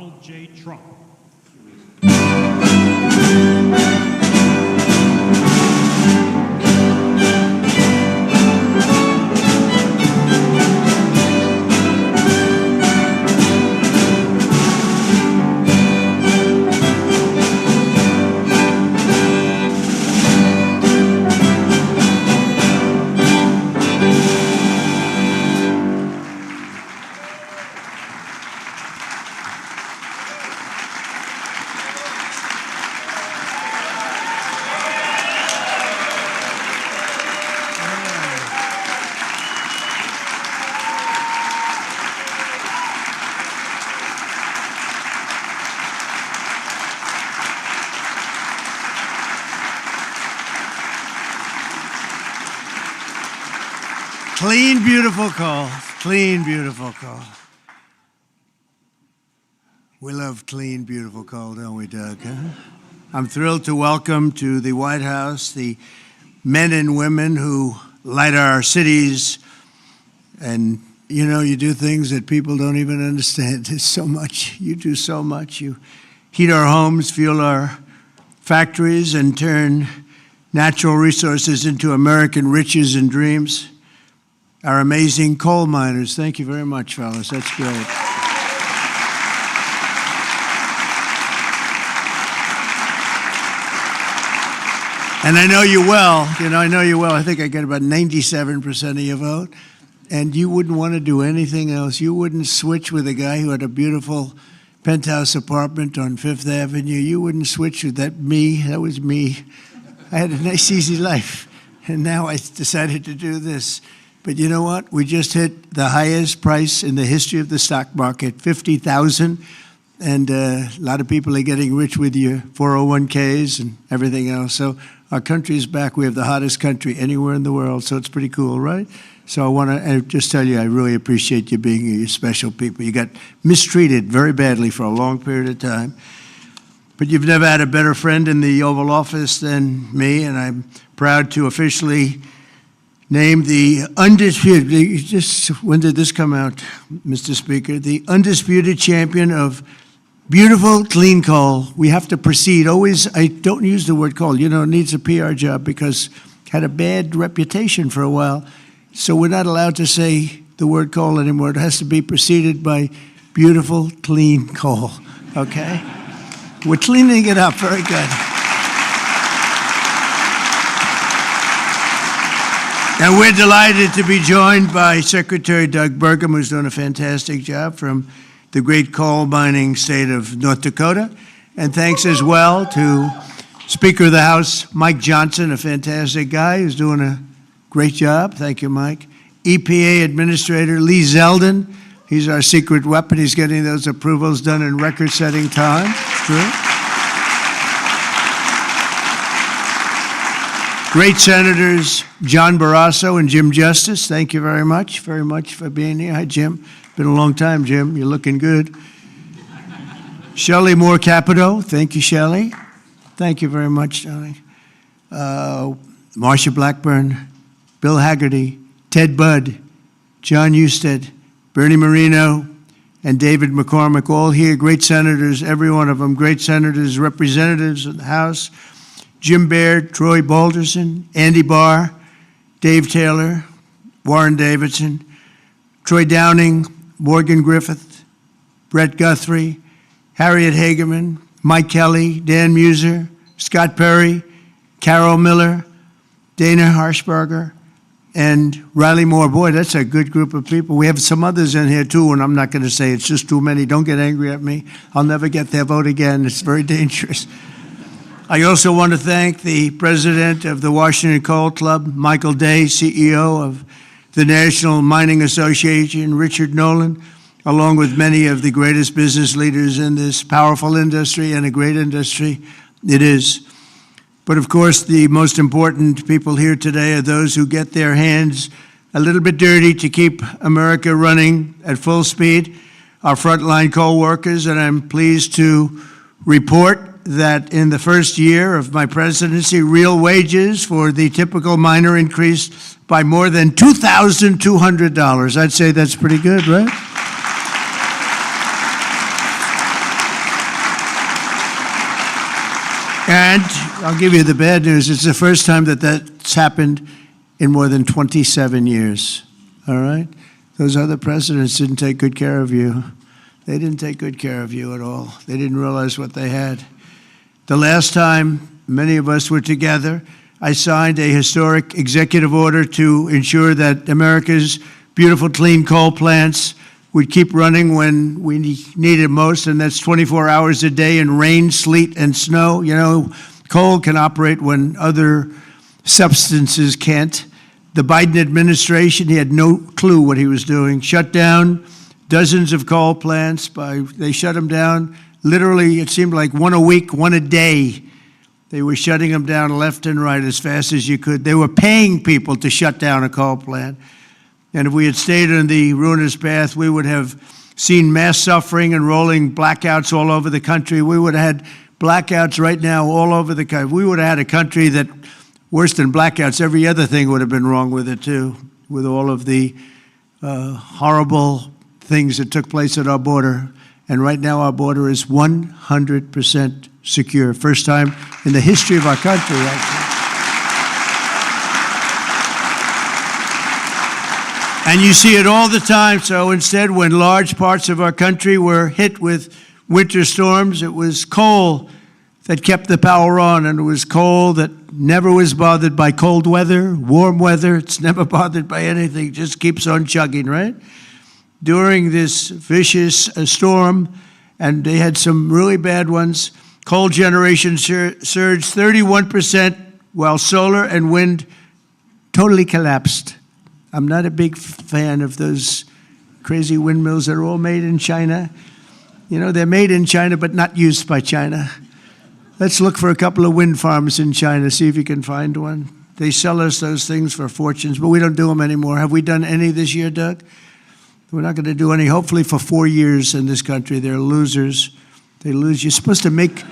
Donald J. Trump. Clean, beautiful coal. Clean, beautiful coal. We love clean, beautiful coal, don't we, Doug? Huh? I'm thrilled to welcome to the White House the men and women who light our cities. And, you know, you do things that people don't even understand. There's so much. You do so much. You heat our homes, fuel our factories, and turn natural resources into American riches and dreams. Our amazing coal miners. Thank you very much, fellas. That's great. And I know you well. You know, I know you well. I think I get about 97% of your vote. And you wouldn't want to do anything else. You wouldn't switch with a guy who had a beautiful penthouse apartment on Fifth Avenue. You wouldn't switch with that me. That was me. I had a nice, easy life. And now I decided to do this. But you know what? We just hit the highest price in the history of the stock market, $50,000. And a lot of people are getting rich with your 401ks and everything else. So our country is back. We have the hottest country anywhere in the world. So it's pretty cool, right? So I want to just tell you, I really appreciate you being here. You're special people. You got mistreated very badly for a long period of time. But you've never had a better friend in the Oval Office than me. And I'm proud to officially named the Undisputed, when did this come out, Mr. Speaker? The Undisputed Champion of Beautiful Clean Coal. We have to proceed. Always, I don't use the word coal. You know, it needs a PR job because it had a bad reputation for a while. So we're not allowed to say the word coal anymore. It has to be preceded by beautiful, clean coal, okay? We're cleaning it up. Very good. And we're delighted to be joined by Secretary Doug Burgum, who's done a fantastic job from the great coal mining state of North Dakota. And thanks as well to Speaker of the House, Mike Johnson, a fantastic guy who's doing a great job. Thank you, Mike. EPA Administrator Lee Zeldin. He's our secret weapon. He's getting those approvals done in record-setting time. True. Great Senators John Barrasso and Jim Justice. Thank you very much for being here. Hi, Jim. Been a long time, Jim. You're looking good. Shelley Moore Capito. Thank you, Shelley. Thank you very much, Shelley. Marsha Blackburn, Bill Haggerty, Ted Budd, John Husted, Bernie Moreno, and David McCormick, all here. Great senators, every one of them. Great senators, representatives of the House. Jim Baird, Troy Balderson, Andy Barr, Dave Taylor, Warren Davidson, Troy Downing, Morgan Griffith, Brett Guthrie, Harriet Hageman, Mike Kelly, Dan Muser, Scott Perry, Carol Miller, Dana Harshberger, and Riley Moore. Boy, that's a good group of people. We have some others in here too, and I'm not going to say it's just too many. Don't get angry at me. I'll never get their vote again. It's very dangerous. I also want to thank the president of the Washington Coal Club, Michael Day, CEO of the National Mining Association, Richard Nolan, along with many of the greatest business leaders in this powerful industry and a great industry it is. But of course, the most important people here today are those who get their hands a little bit dirty to keep America running at full speed, our frontline coal workers, and I'm pleased to report that in the first year of my presidency, real wages for the typical miner increased by more than $2,200. I'd say that's pretty good, right? And I'll give you the bad news. It's the first time that that's happened in more than 27 years. All right? Those other presidents didn't take good care of you. They didn't take good care of you at all. They didn't realize what they had. The last time many of us were together, I signed a historic executive order to ensure that America's beautiful, clean coal plants would keep running when we need it most, and that's 24 hours a day in rain, sleet, and snow. You know, coal can operate when other substances can't. The Biden administration, he had no clue what he was doing. Shut down dozens of coal plants. They shut them down. Literally, it seemed like one a week, one a day. They were shutting them down left and right as fast as you could. They were paying people to shut down a coal plant. And if we had stayed on the ruinous path, we would have seen mass suffering and rolling blackouts all over the country. We would have had blackouts right now all over the country. We would have had a country that, worse than blackouts, every other thing would have been wrong with it too, with all of the horrible things that took place at our border. And right now our border is 100% secure. First time in the history of our country, actually. And you see it all the time. So instead, when large parts of our country were hit with winter storms, it was coal that kept the power on, and it was coal that never was bothered by cold weather, warm weather. It's never bothered by anything. It just keeps on chugging, right? During this vicious storm, and they had some really bad ones, coal generation surged 31%, while solar and wind totally collapsed. I'm not a big fan of those crazy windmills that are all made in China. You know, they're made in China, but not used by China. Let's look for a couple of wind farms in China, see if you can find one. They sell us those things for fortunes, but we don't do them anymore. Have we done any this year, Doug? We're not going to do any, hopefully, for 4 years in this country. They're losers. They lose. You're supposed to make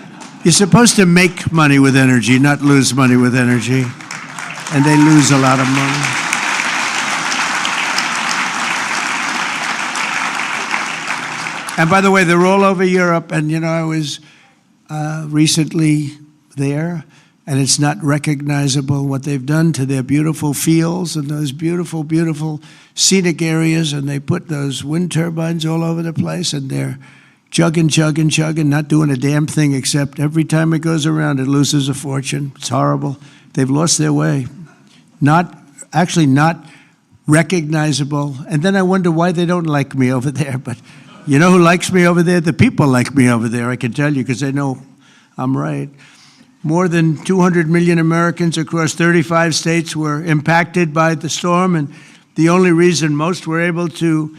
money with energy, not lose money with energy. And they lose a lot of money. And by the way, they're all over Europe. And, you know, I was recently there, and it's not recognizable what they've done to their beautiful fields and those beautiful, beautiful scenic areas. And they put those wind turbines all over the place, and they're chugging, not doing a damn thing, except every time it goes around, it loses a fortune. It's horrible. They've lost their way. Not recognizable. And then I wonder why they don't like me over there. But you know who likes me over there? The people like me over there, I can tell you, because they know I'm right. More than 200 million Americans across 35 states were impacted by the storm, and the only reason most were able to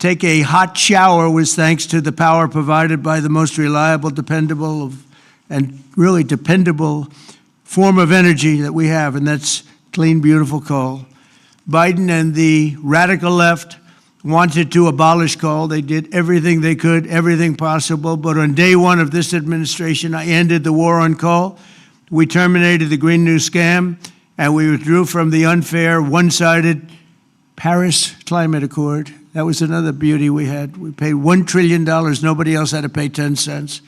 take a hot shower was thanks to the power provided by the most reliable, dependable, and really dependable form of energy that we have, and that's clean, beautiful coal. Biden and the radical left wanted to abolish coal. They did everything they could, everything possible. But on day one of this administration, I ended the war on coal. We terminated the Green New Scam, and we withdrew from the unfair, one-sided Paris Climate Accord. That was another beauty we had. We paid $1 trillion. Nobody else had to pay 10 cents.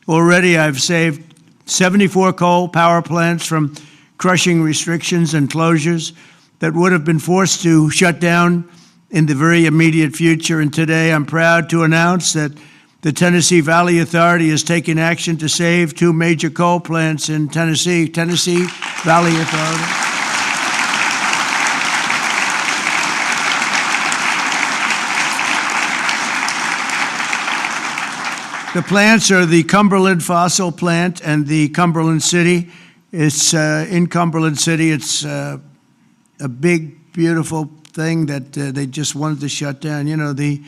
Already I've saved 74 coal power plants from crushing restrictions and closures that would have been forced to shut down in the very immediate future. And today I'm proud to announce that the Tennessee Valley Authority is taking action to save 2 major coal plants in Tennessee. Tennessee Valley Authority. The plants are the Cumberland Fossil Plant and the Cumberland City. It's in Cumberland City. It's a big, beautiful thing that they just wanted to shut down. You know, the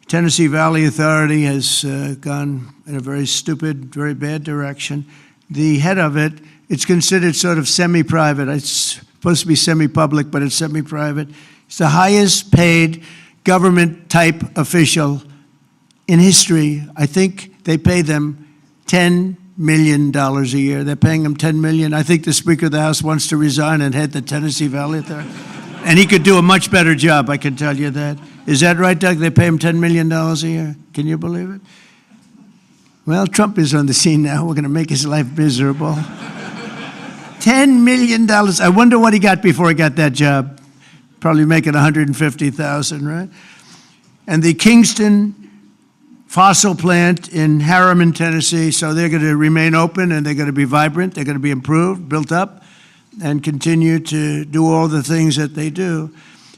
Tennessee Valley Authority has gone in a very stupid, very bad direction. The head of it, it's considered sort of semi-private. It's supposed to be semi-public, but it's semi-private. It's the highest paid government-type official in history. I think they pay them $10 million a year. They're paying them $10 million. I think the Speaker of the House wants to resign and head the Tennessee Valley Authority. And he could do a much better job, I can tell you that. Is that right, Doug? They pay him $10 million a year. Can you believe it? Well, Trump is on the scene now. We're going to make his life miserable. $10 million. I wonder what he got before he got that job. Probably making $150,000, right? And the Kingston fossil plant in Harriman, Tennessee, so they're going to remain open and they're going to be vibrant. They're going to be improved, built up, and continue to do all the things that they do.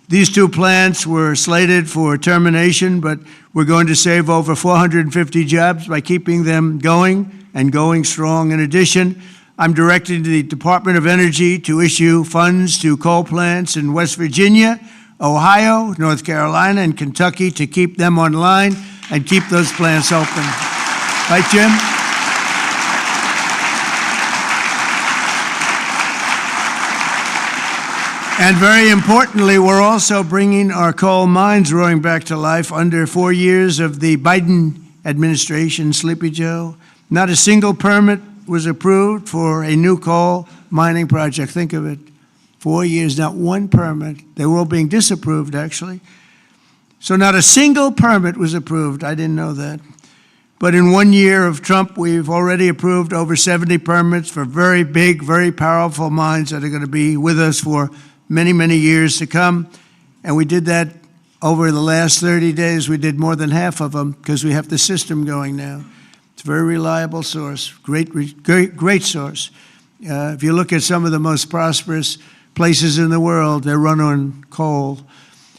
These two plants were slated for termination, but we're going to save over 450 jobs by keeping them going and going strong. In addition, I'm directing the Department of Energy to issue funds to coal plants in West Virginia, Ohio, North Carolina, and Kentucky to keep them online and keep those plants open. Right, Jim? And very importantly, we're also bringing our coal mines roaring back to life. Under 4 years of the Biden administration, Sleepy Joe, not a single permit was approved for a new coal mining project. Think of it. 4 years, not one permit. They were all being disapproved, actually. So not a single permit was approved. I didn't know that. But in 1 year of Trump, we've already approved over 70 permits for very big, very powerful mines that are going to be with us for many, many years to come. And we did that over the last 30 days. We did more than half of them because we have the system going now. It's a very reliable source, great source. If you look at some of the most prosperous places in the world, they're run on coal.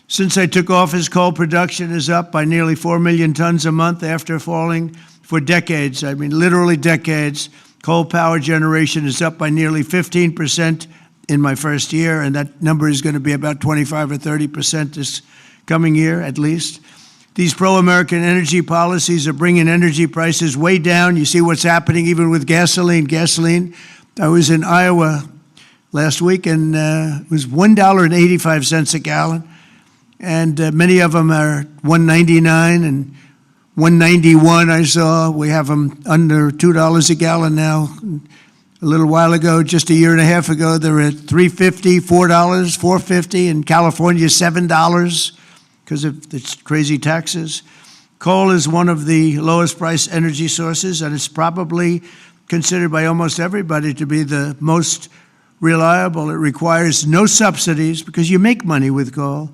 Since I took office, coal production is up by nearly 4 million tons a month after falling for decades. I mean, literally decades. Coal power generation is up by nearly 15% in my first year, and that number is going to be about 25 or 30% this coming year, at least. These pro-American energy policies are bringing energy prices way down. You see what's happening even with gasoline. I was in Iowa last week, and it was $1.85 a gallon. And many of them are $1.99 and $1.91 I saw. We have them under $2 a gallon now. A little while ago, just a year and a half ago, they were at $3.50, $4, $4.50. In California, $7 because of the crazy taxes. Coal is one of the lowest price energy sources, and it's probably considered by almost everybody to be the most reliable. It requires no subsidies because you make money with coal.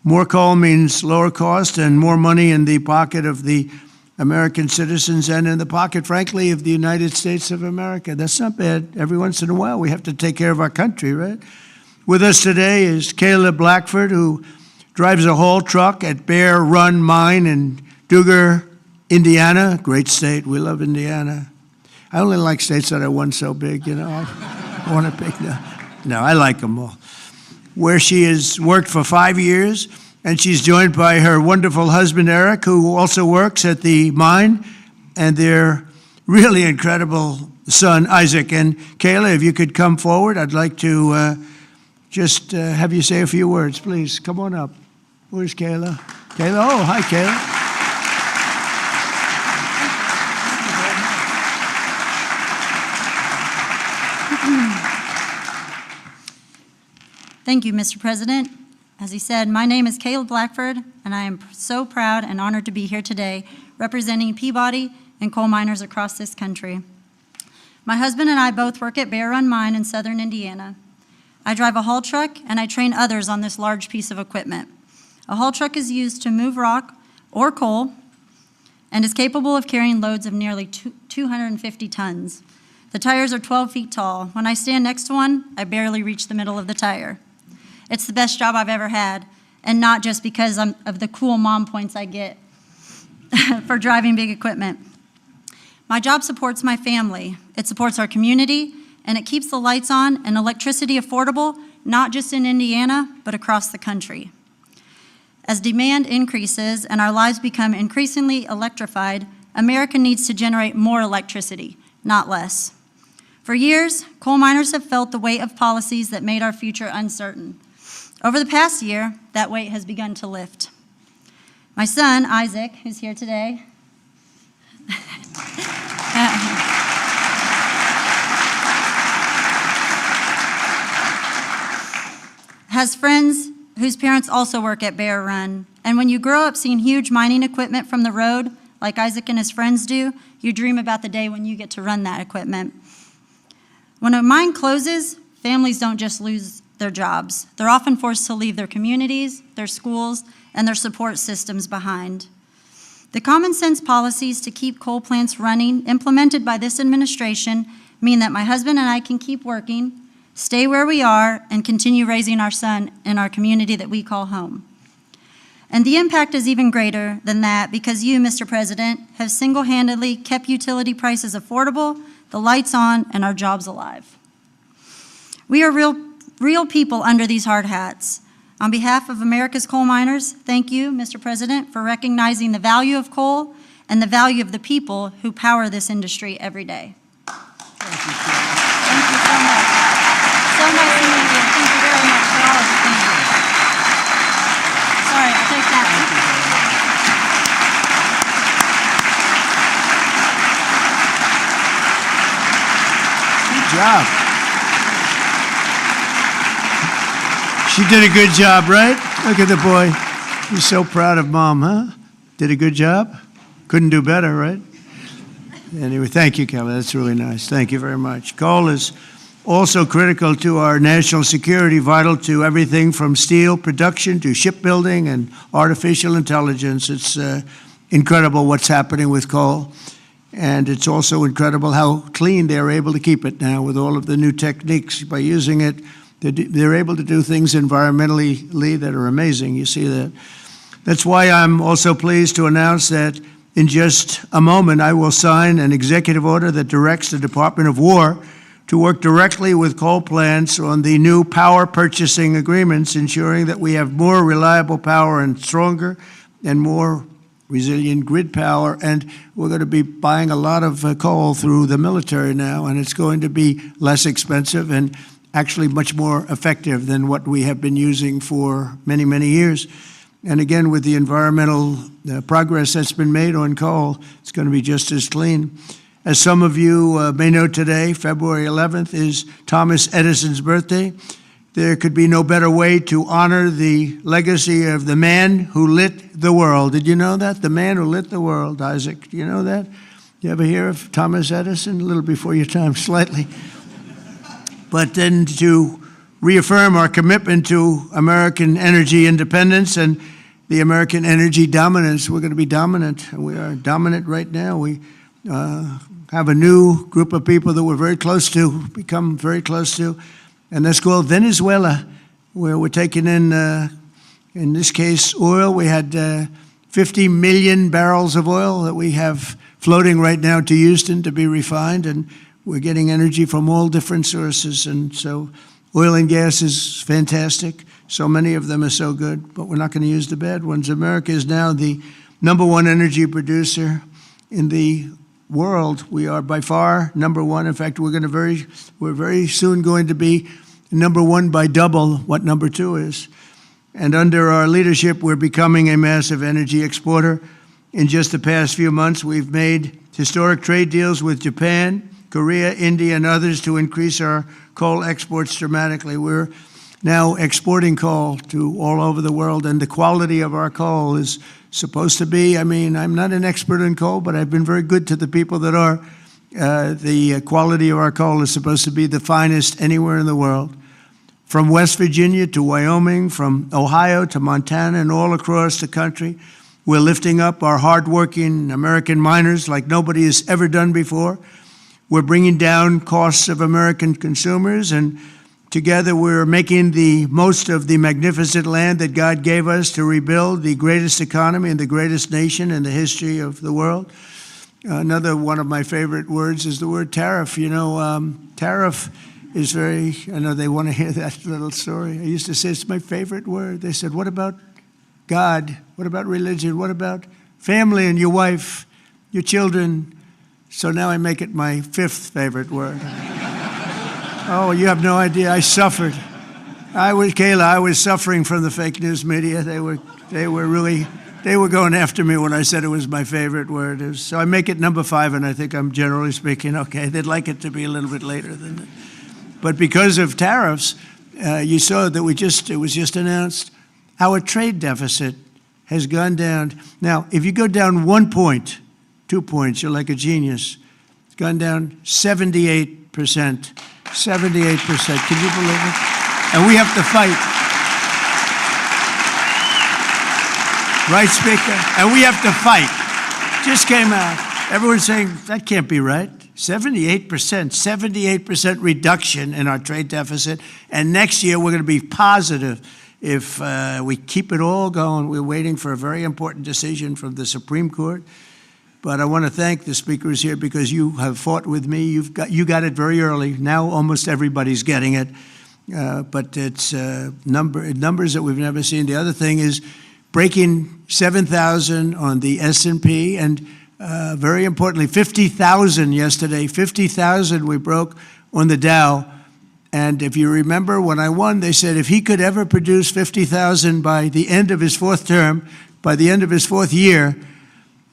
More coal means lower cost and more money in the pocket of the American citizens and in the pocket, frankly, of the United States of America. That's not bad. Every once in a while, we have to take care of our country, right? With us today is Kayla Blackford, who drives a haul truck at Bear Run Mine in Duggar, Indiana. Great state. We love Indiana. I only like states that are one so big, you know. I want to pick no, I like them all. Where she has worked for 5 years, and she's joined by her wonderful husband, Eric, who also works at the mine, and their really incredible son, Isaac. And Kayla, if you could come forward, I'd like to just have you say a few words, please. Come on up. Where's Kayla? Kayla, oh, hi, Kayla. Thank you, Mr. President. As he said, my name is Kayla Blackford, and I am so proud and honored to be here today representing Peabody and coal miners across this country. My husband and I both work at Bear Run Mine in southern Indiana. I drive a haul truck, and I train others on this large piece of equipment. A haul truck is used to move rock or coal and is capable of carrying loads of nearly 250 tons. The tires are 12 feet tall. When I stand next to one, I barely reach the middle of the tire. It's the best job I've ever had, and not just because of the cool mom points I get for driving big equipment. My job supports my family. It supports our community, and it keeps the lights on and electricity affordable, not just in Indiana, but across the country. As demand increases and our lives become increasingly electrified, America needs to generate more electricity, not less. For years, coal miners have felt the weight of policies that made our future uncertain. Over the past year, that weight has begun to lift. My son, Isaac, who's here today, has friends whose parents also work at Bear Run. And when you grow up seeing huge mining equipment from the road, like Isaac and his friends do, you dream about the day when you get to run that equipment. When a mine closes, families don't just lose their jobs. They're often forced to leave their communities, their schools, and their support systems behind. The common sense policies to keep coal plants running implemented by this administration mean that my husband and I can keep working, stay where we are, and continue raising our son in our community that we call home. And the impact is even greater than that because you, Mr. President, have single-handedly kept utility prices affordable, the lights on, and our jobs alive. We are real people under these hard hats. On behalf of America's coal miners, thank you, Mr. President, for recognizing the value of coal and the value of the people who power this industry every day. Thank you, Thank you so much. So nice to meet you. Thank you very much for all of you. Thank you. Sorry, I'll take that. Good job. She did a good job, right? Look at the boy. He's so proud of Mom, huh? Did a good job? Couldn't do better, right? Anyway, thank you, Kelly. That's really nice. Thank you very much. Coal is also critical to our national security, vital to everything from steel production to shipbuilding and artificial intelligence. It's incredible what's happening with coal. And it's also incredible how clean they're able to keep it now with all of the new techniques. By using it, they're able to do things environmentally that are amazing. You see that. That's why I'm also pleased to announce that in just a moment, I will sign an executive order that directs the Department of War to work directly with coal plants on the new power purchasing agreements, ensuring that we have more reliable power and stronger and more resilient grid power. And we're going to be buying a lot of coal through the military now, and it's going to be less expensive and actually much more effective than what we have been using for many, many years. And again, with the environmental progress that's been made on coal, it's going to be just as clean. As some of you may know today, February 11th is Thomas Edison's birthday. There could be no better way to honor the legacy of the man who lit the world. Did you know that? The man who lit the world, Isaac. Do you know that? You ever hear of Thomas Edison? A little before your time, slightly. But then to reaffirm our commitment to American energy independence and the American energy dominance. We're going to be dominant, and we are dominant right now. We have a new group of people that we're very close to, become very close to, and that's called Venezuela, where we're taking in this case, oil. We had 50 million barrels of oil that we have floating right now to Houston to be refined, and we're getting energy from all different sources, and so oil and gas is fantastic. So many of them are so good, but we're not going to use the bad ones. America is now the #1 energy producer in the world. We are by far #1. In fact, we're very soon going to be #1 by double what #2 is. And under our leadership, we're becoming a massive energy exporter. In just the past few months, we've made historic trade deals with Japan, Korea, India, and others to increase our coal exports dramatically. We're now exporting coal to all over the world, and the quality of our coal is supposed to be, I'm not an expert in coal, but I've been very good to the people that are. The quality of our coal is supposed to be the finest anywhere in the world. From West Virginia to Wyoming, from Ohio to Montana, and all across the country, we're lifting up our hardworking American miners like nobody has ever done before. We're bringing down costs of American consumers, and together we're making the most of the magnificent land that God gave us to rebuild the greatest economy and the greatest nation in the history of the world. Another one of my favorite words is the word tariff. You know, tariff is I know they want to hear that little story. I used to say it's my favorite word. They said, what about God? What about religion? What about family and your wife, your children? So now I make it my 5th favorite word. Oh, you have no idea. I suffered. I was suffering from the fake news media. They were going after me when I said it was my favorite word. So I make it #5, and I think I'm generally speaking okay. They'd like it to be a little bit later than that. But because of tariffs, you saw that it was just announced, our trade deficit has gone down. Now, if you go down 1 point 2 points. You're like a genius. It's gone down 78%. 78%. Can you believe it? And we have to fight. Right, Speaker? And we have to fight. Just came out. Everyone's saying, that can't be right. 78% reduction in our trade deficit. And next year, we're going to be positive if we keep it all going. We're waiting for a very important decision from the Supreme Court. But I want to thank the speakers here because you have fought with me. You got it very early. Now almost everybody's getting it. But it's numbers that we've never seen. The other thing is breaking 7,000 on the S&P and very importantly, 50,000 yesterday. 50,000 we broke on the Dow. And if you remember, when I won, they said if he could ever produce 50,000 by the end of his fourth term, by the end of his fourth year,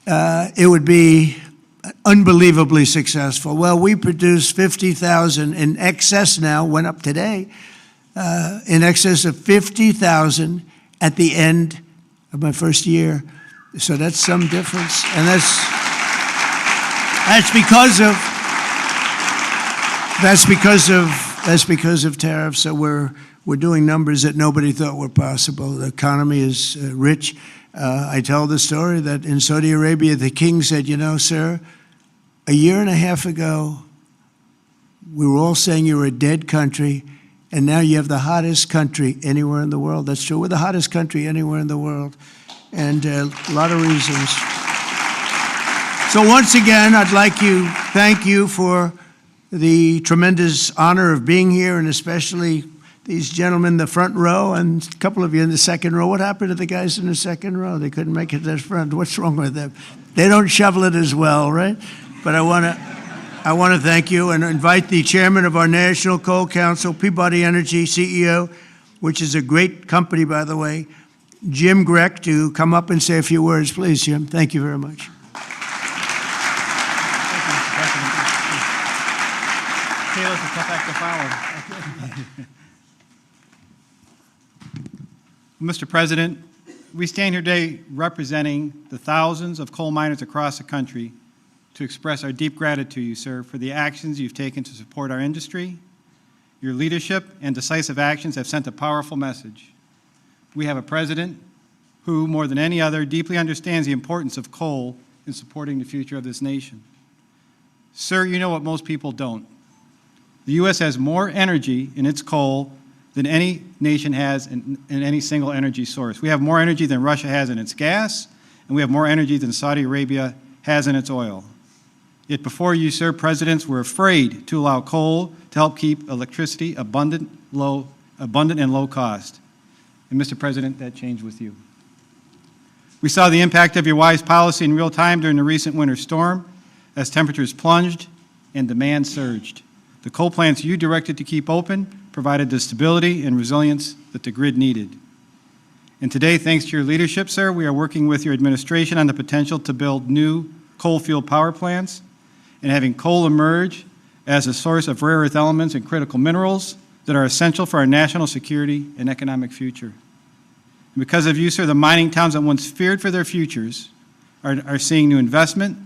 it would be unbelievably successful. Well, we produced 50,000 in excess now, went up today, in excess of 50,000 at the end of my first year. So that's some difference. And that's because of tariffs. So we're doing numbers that nobody thought were possible. The economy is rich. I tell the story that in Saudi Arabia, the king said, you know, sir, a year and a half ago, we were all saying you were a dead country, and now you have the hottest country anywhere in the world. That's true. We're the hottest country anywhere in the world, and a lot of reasons. So once again, I'd like to thank you for the tremendous honor of being here, and especially these gentlemen in the front row and a couple of you in the second row. What happened to the guys in the second row? They couldn't make it to the front. What's wrong with them? They don't shovel it as well, right? But I want to thank you and invite the chairman of our National Coal Council, Peabody Energy CEO, which is a great company, by the way, Jim Grech, to come up and say a few words. Please, Jim. Thank you very much. Taylor's a tough act to follow. Mr. President, we stand here today representing the thousands of coal miners across the country to express our deep gratitude to you, sir, for the actions you've taken to support our industry. Your leadership and decisive actions have sent a powerful message. We have a president who, more than any other, deeply understands the importance of coal in supporting the future of this nation. Sir, you know what most people don't. The U.S. has more energy in its coal than any nation has in any single energy source. We have more energy than Russia has in its gas, and we have more energy than Saudi Arabia has in its oil. Yet before you, sir, presidents were afraid to allow coal to help keep electricity abundant and low cost. And Mr. President, that changed with you. We saw the impact of your wise policy in real time during the recent winter storm as temperatures plunged and demand surged. The coal plants you directed to keep open provided the stability and resilience that the grid needed. And today, thanks to your leadership, sir, we are working with your administration on the potential to build new coal-fueled power plants and having coal emerge as a source of rare earth elements and critical minerals that are essential for our national security and economic future. And because of you, sir, the mining towns that once feared for their futures are seeing new investment,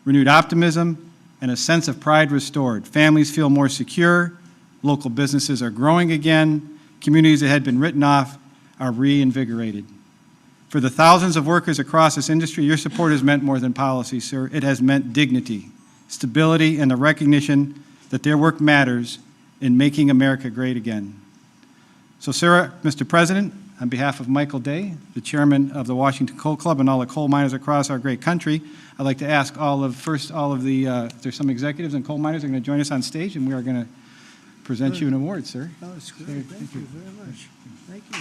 renewed optimism, and a sense of pride restored. Families feel more secure, local businesses are growing again, communities that had been written off are reinvigorated. For the thousands of workers across this industry, your support has meant more than policy, sir. It has meant dignity, stability, and the recognition that their work matters in making America great again. So, sir, Mr. President, on behalf of Michael Day, the chairman of the Washington Coal Club, and all the coal miners across our great country, I'd like to ask there's some executives and coal miners that are going to join us on stage, and we are going to present you an award, sir. Oh, that's great. Thank you very much. Thank you.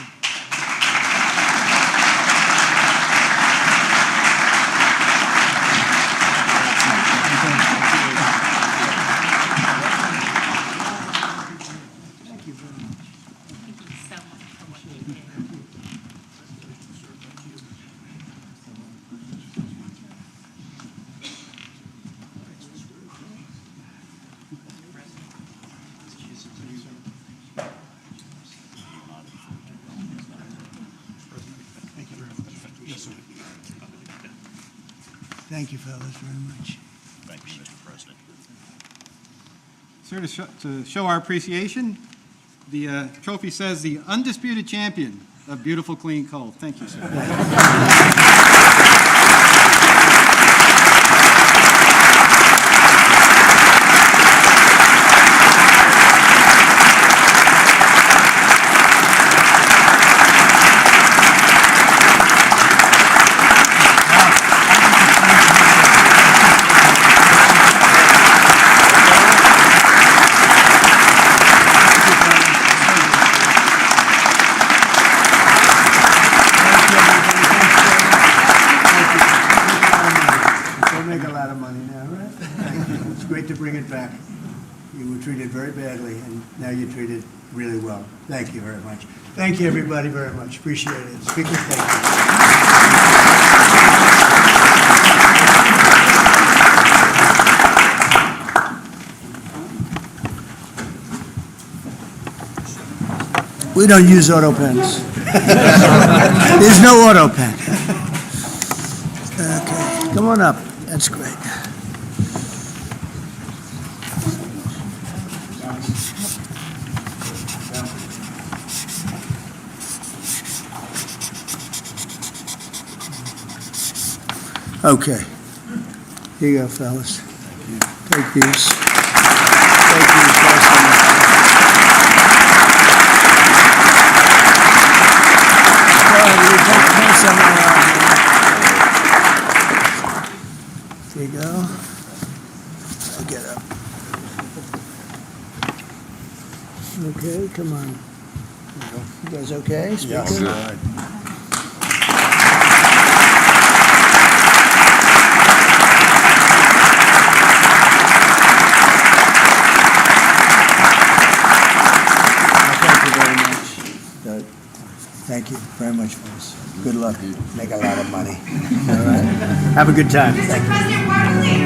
Thank you, fellas, very much. Thank you, Mr. President. Sir, to show our appreciation, the trophy says the Undisputed Champion of Beautiful Clean Coal. Thank you, sir. Don't make a lot of money now, right? Thank you. It's great to bring it back. You were treated very badly, and now you're treated really well. Thank you very much. Thank you, everybody, very much. Appreciate it. Speaker, thank you. We don't use auto pens. There's no auto pen. Okay, come on up. That's great. Okay. Here you go, fellas. Take these. Take these, guys. There you go. I'll get up. Okay, come on. You guys okay? Yeah, Speaker? good. Thank you very much. Good. Thank you very much, folks. Good luck. Make a lot of money. All right. Have a good time. Mr. President, why don't we